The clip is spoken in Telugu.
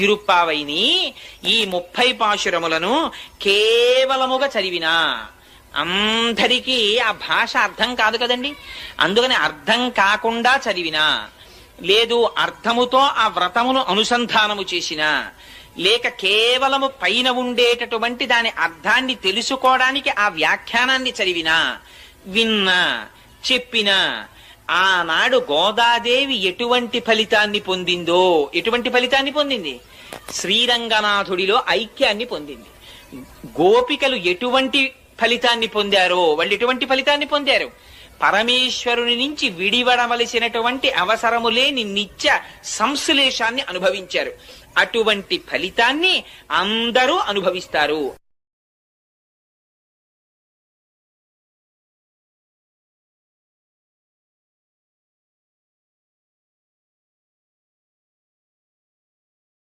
తిరుప్పావైని ఈ 30 పాశురములను కేవలముగా చదివినా అందరికీ ఆ భాష అర్థం కాదు కదండి. అందుకని అర్థం కాకుండా చదివినా, లేదు అర్థముతో ఆ వ్రతమును అనుసంధానము చేసినా, లేక కేవలము పైన ఉండేటటువంటి దాని అర్థాన్ని తెలుసుకోవడానికి ఆ వ్యాఖ్యానాన్ని చదివినా, విన్నా, చెప్పినా, ఆనాడు గోదాదేవి ఎటువంటి ఫలితాన్ని పొందిందో, ఎటువంటి ఫలితాన్ని పొందింది? శ్రీరంగనాథుడిలో ఐక్యాన్ని పొందింది. గోపికలు ఎటువంటి ఫలితాన్ని పొందారో వాళ్ళు ఎటువంటి ఫలితాన్ని పొందారు? పరమేశ్వరుని నుంచి విడివడవలసినటువంటి అవసరము లేని నిత్య సంశ్లేషాన్ని అనుభవించారు. అటువంటి ఫలితాన్ని అందరూ అనుభవిస్తారు.